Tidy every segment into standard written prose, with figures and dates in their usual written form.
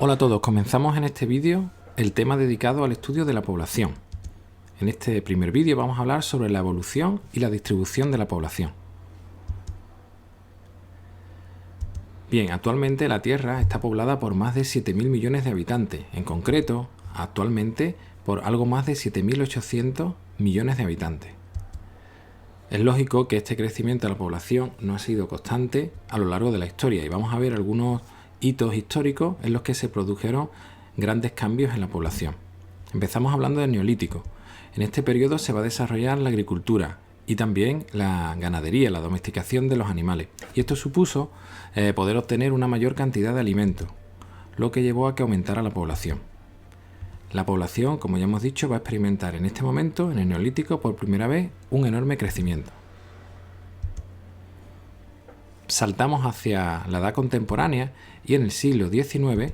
Hola a todos, comenzamos en este vídeo el tema dedicado al estudio de la población. En este primer vídeo vamos a hablar sobre la evolución y la distribución de la población. Bien, actualmente la Tierra está poblada por más de 7.000 millones de habitantes, en concreto, actualmente por algo más de 7.800 millones de habitantes. Es lógico que este crecimiento de la población no ha sido constante a lo largo de la historia y vamos a ver algunos hitos históricos en los que se produjeron grandes cambios en la población. Empezamos hablando del Neolítico. En este periodo se va a desarrollar la agricultura y también la ganadería, la domesticación de los animales. Y esto supuso poder obtener una mayor cantidad de alimentos, lo que llevó a que aumentara la población. La población, como ya hemos dicho, va a experimentar en este momento, en el Neolítico, por primera vez, un enorme crecimiento. Saltamos hacia la edad contemporánea y en el siglo XIX,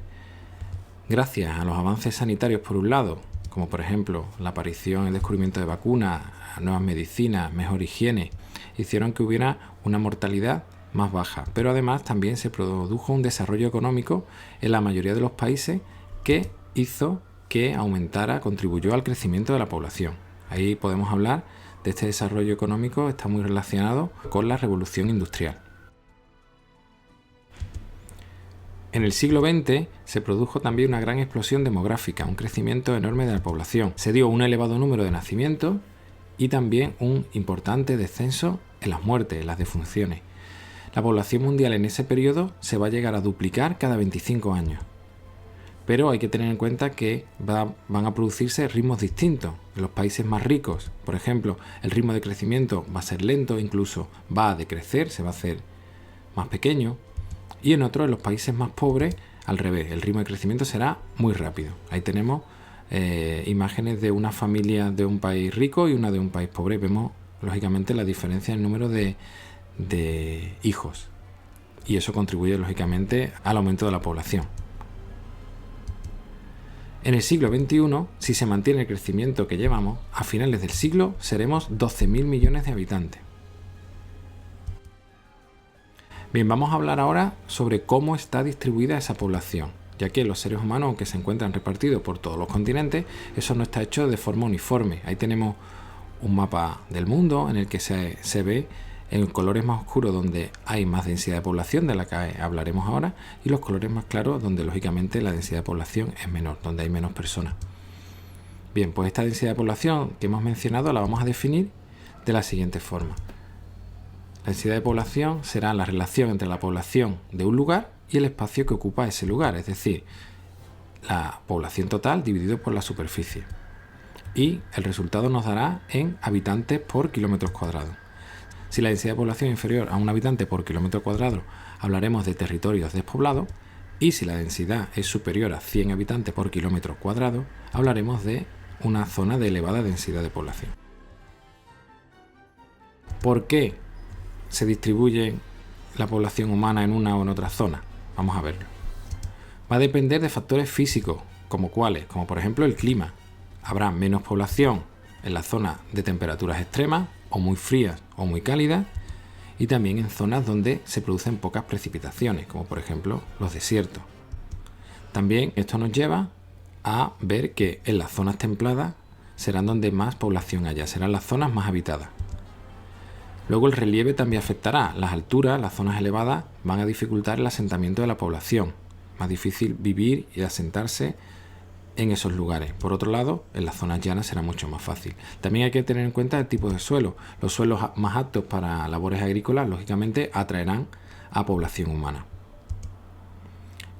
gracias a los avances sanitarios por un lado, como por ejemplo la aparición y el descubrimiento de vacunas, nuevas medicinas, mejor higiene, hicieron que hubiera una mortalidad más baja, pero además también se produjo un desarrollo económico en la mayoría de los países que hizo que aumentara, contribuyó al crecimiento de la población. Ahí podemos hablar de este desarrollo económico, está muy relacionado con la revolución industrial. En el siglo XX se produjo también una gran explosión demográfica, un crecimiento enorme de la población. Se dio un elevado número de nacimientos y también un importante descenso en las muertes, en las defunciones. La población mundial en ese periodo se va a llegar a duplicar cada 25 años. Pero hay que tener en cuenta que van a producirse ritmos distintos. En los países más ricos, por ejemplo, el ritmo de crecimiento va a ser lento, incluso va a decrecer, se va a hacer más pequeño. Y en otros, en los países más pobres, al revés, el ritmo de crecimiento será muy rápido. Ahí tenemos imágenes de una familia de un país rico y una de un país pobre. Vemos, lógicamente, la diferencia en el número de hijos. Y eso contribuye, lógicamente, al aumento de la población. En el siglo XXI, si se mantiene el crecimiento que llevamos, a finales del siglo seremos 12.000 millones de habitantes. Bien, vamos a hablar ahora sobre cómo está distribuida esa población, ya que los seres humanos, aunque se encuentran repartidos por todos los continentes, eso no está hecho de forma uniforme. Ahí tenemos un mapa del mundo en el que se ve en colores más oscuros donde hay más densidad de población, de la que hablaremos ahora, y los colores más claros donde lógicamente la densidad de población es menor, donde hay menos personas. Bien, pues esta densidad de población que hemos mencionado la vamos a definir de la siguiente forma. La densidad de población será la relación entre la población de un lugar y el espacio que ocupa ese lugar, es decir, la población total dividido por la superficie. Y el resultado nos dará en habitantes por kilómetros cuadrados. Si la densidad de población es inferior a un habitante por kilómetro cuadrado, hablaremos de territorios despoblados, y si la densidad es superior a 100 habitantes por kilómetro cuadrado, hablaremos de una zona de elevada densidad de población. ¿Por qué se distribuye la población humana en una o en otra zona? Vamos a verlo. Va a depender de factores físicos, como cuáles, como por ejemplo el clima. Habrá menos población en las zonas de temperaturas extremas, o muy frías o muy cálidas, y también en zonas donde se producen pocas precipitaciones, como por ejemplo los desiertos. También esto nos lleva a ver que en las zonas templadas serán donde más población haya, serán las zonas más habitadas. Luego el relieve también afectará. Las alturas, las zonas elevadas, van a dificultar el asentamiento de la población. Más difícil vivir y asentarse en esos lugares. Por otro lado, en las zonas llanas será mucho más fácil. También hay que tener en cuenta el tipo de suelo. Los suelos más aptos para labores agrícolas, lógicamente, atraerán a población humana.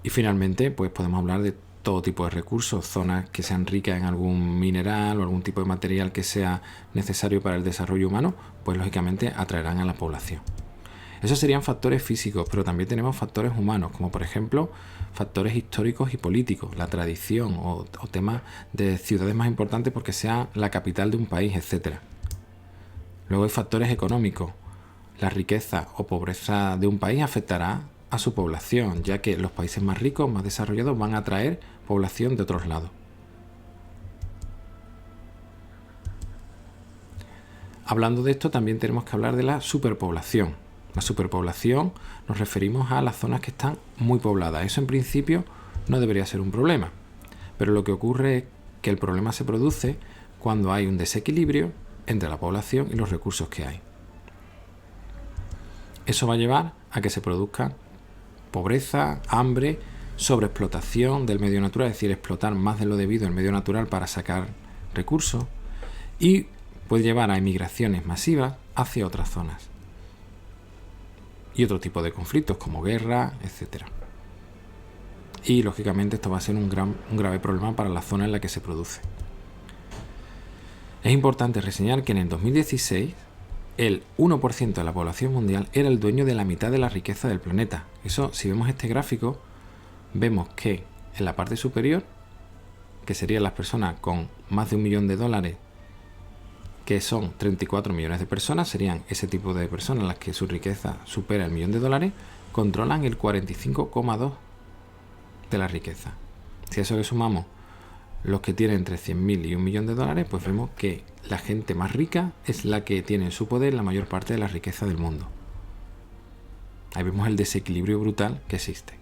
Y finalmente, pues podemos hablar de todo tipo de recursos, zonas que sean ricas en algún mineral o algún tipo de material que sea necesario para el desarrollo humano, pues lógicamente atraerán a la población. Esos serían factores físicos, pero también tenemos factores humanos, como por ejemplo factores históricos y políticos, la tradición o temas de ciudades más importantes porque sea la capital de un país, etc. Luego hay factores económicos. La riqueza o pobreza de un país afectará a su población, ya que los países más ricos, más desarrollados, van a atraer población de otros lados. Hablando de esto, también tenemos que hablar de la superpoblación. La superpoblación nos referimos a las zonas que están muy pobladas. Eso en principio no debería ser un problema. Pero lo que ocurre es que el problema se produce cuando hay un desequilibrio entre la población y los recursos que hay. Eso va a llevar a que se produzca pobreza, hambre, sobreexplotación del medio natural, es decir, explotar más de lo debido el medio natural para sacar recursos, y puede llevar a emigraciones masivas hacia otras zonas. Y otro tipo de conflictos como guerra, etc. Y lógicamente esto va a ser un grave problema para la zona en la que se produce. Es importante reseñar que en el 2016 el 1% de la población mundial era el dueño de la mitad de la riqueza del planeta. Eso, si vemos este gráfico, vemos que en la parte superior, que serían las personas con más de $1 millón, que son 34 millones de personas, serían ese tipo de personas las que su riqueza supera el $1 millón, controlan el 45,2% de la riqueza. Si a eso le sumamos los que tienen entre 100.000 y $1 millón, pues vemos que la gente más rica es la que tiene en su poder la mayor parte de la riqueza del mundo. Ahí vemos el desequilibrio brutal que existe.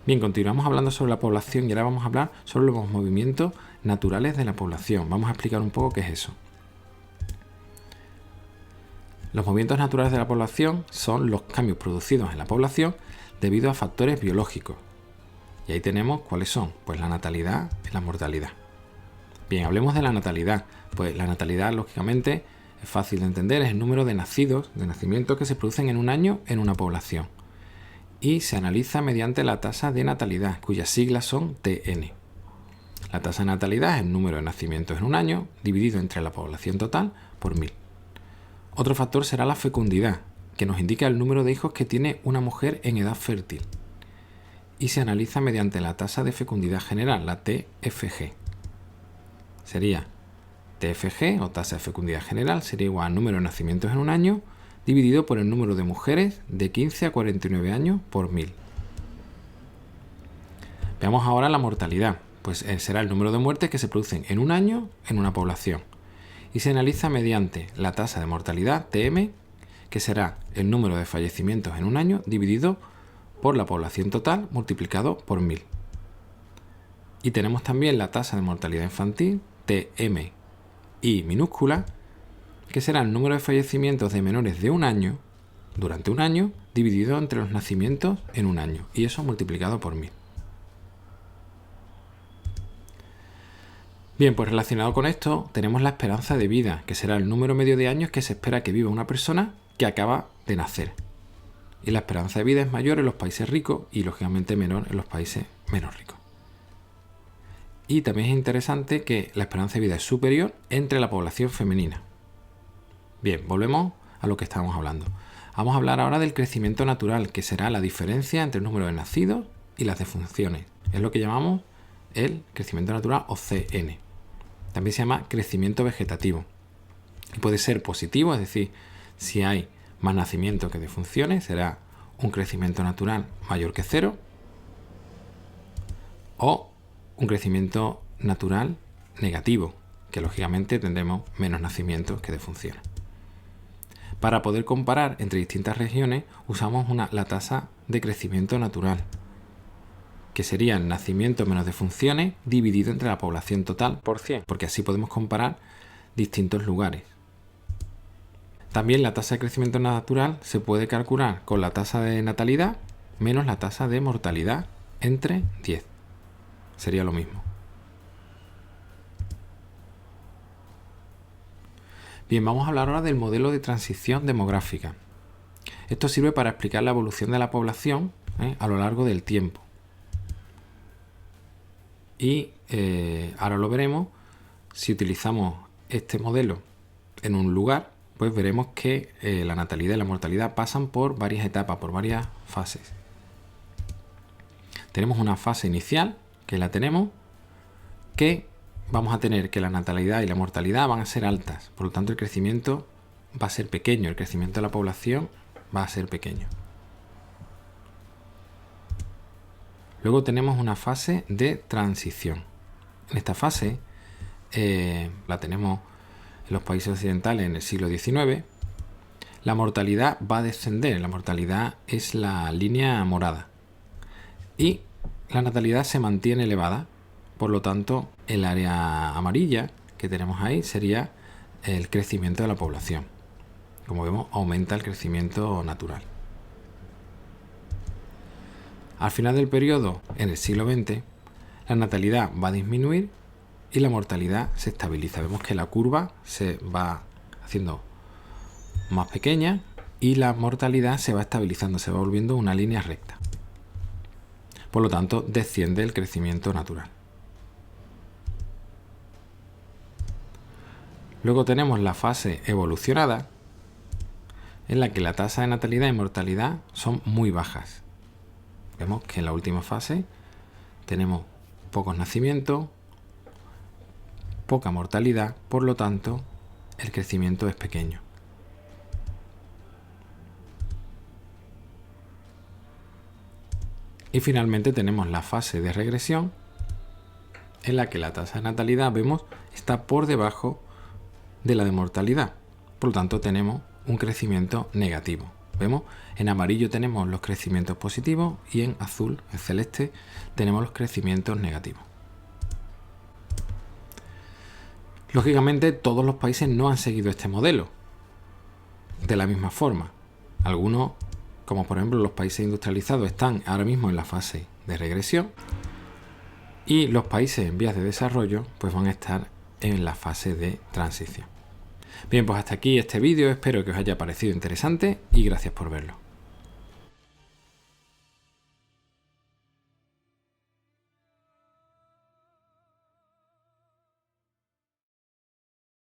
Bien, continuamos hablando sobre la población y ahora vamos a hablar sobre los movimientos naturales de la población. Vamos a explicar un poco qué es eso. Los movimientos naturales de la población son los cambios producidos en la población debido a factores biológicos. Y ahí tenemos cuáles son, pues la natalidad y la mortalidad. Bien, hablemos de la natalidad. Pues la natalidad, lógicamente, es fácil de entender, es el número de nacidos, de nacimientos que se producen en un año en una población. Y se analiza mediante la tasa de natalidad, cuyas siglas son TN. La tasa de natalidad es el número de nacimientos en un año dividido entre la población total por 1000. Otro factor será la fecundidad, que nos indica el número de hijos que tiene una mujer en edad fértil. Y se analiza mediante la tasa de fecundidad general, la TFG. Sería TFG, o tasa de fecundidad general, sería igual al número de nacimientos en un año dividido por el número de mujeres de 15 a 49 años por 1000. Veamos ahora la mortalidad, pues será el número de muertes que se producen en un año en una población. Y se analiza mediante la tasa de mortalidad, TM, que será el número de fallecimientos en un año dividido por la población total multiplicado por 1000. Y tenemos también la tasa de mortalidad infantil, TMI minúscula, que será el número de fallecimientos de menores de un año durante un año dividido entre los nacimientos en un año, y eso multiplicado por 1000. Bien, pues relacionado con esto tenemos la esperanza de vida, que será el número medio de años que se espera que viva una persona que acaba de nacer. Y la esperanza de vida es mayor en los países ricos y lógicamente menor en los países menos ricos. Y también es interesante que la esperanza de vida es superior entre la población femenina. Bien, volvemos a lo que estábamos hablando. Vamos a hablar ahora del crecimiento natural, que será la diferencia entre el número de nacidos y las defunciones. Es lo que llamamos el crecimiento natural o CN. También se llama crecimiento vegetativo. Y puede ser positivo, es decir, si hay más nacimientos que defunciones, será un crecimiento natural mayor que 0, o un crecimiento natural negativo, que lógicamente tendremos menos nacimientos que defunciones. Para poder comparar entre distintas regiones usamos la tasa de crecimiento natural, que serían nacimientos menos defunciones dividido entre la población total por 100, porque así podemos comparar distintos lugares. También la tasa de crecimiento natural se puede calcular con la tasa de natalidad menos la tasa de mortalidad entre 10. Sería lo mismo. Bien, vamos a hablar ahora del modelo de transición demográfica. Esto sirve para explicar la evolución de la población a lo largo del tiempo. Y ahora lo veremos. Si utilizamos este modelo en un lugar, pues veremos que la natalidad y la mortalidad pasan por varias etapas, por varias fases. Tenemos una fase inicial, que la tenemos, que vamos a tener que la natalidad y la mortalidad van a ser altas, por lo tanto el crecimiento va a ser pequeño, el crecimiento de la población va a ser pequeño. Luego tenemos una fase de transición. En esta fase la tenemos en los países occidentales en el siglo XIX. la mortalidad va a descender. La mortalidad es la línea morada. Y la natalidad se mantiene elevada. Por lo tanto, el área amarilla que tenemos ahí sería el crecimiento de la población. Como vemos, aumenta el crecimiento natural. Al final del periodo, en el siglo XX, la natalidad va a disminuir y la mortalidad se estabiliza. Vemos que la curva se va haciendo más pequeña y la mortalidad se va estabilizando, se va volviendo una línea recta. Por lo tanto, desciende el crecimiento natural. Luego tenemos la fase evolucionada, en la que la tasa de natalidad y mortalidad son muy bajas. Vemos que en la última fase tenemos pocos nacimientos, poca mortalidad, por lo tanto, el crecimiento es pequeño. Y finalmente tenemos la fase de regresión, en la que la tasa de natalidad, vemos, está por debajo de la de mortalidad. Por lo tanto, tenemos un crecimiento negativo. Vemos, en amarillo tenemos los crecimientos positivos y en azul, en celeste, tenemos los crecimientos negativos. Lógicamente, todos los países no han seguido este modelo de la misma forma. Algunos, como por ejemplo los países industrializados, están ahora mismo en la fase de regresión y los países en vías de desarrollo pues van a estar en la fase de transición. Bien, pues hasta aquí este vídeo, espero que os haya parecido interesante y gracias por verlo.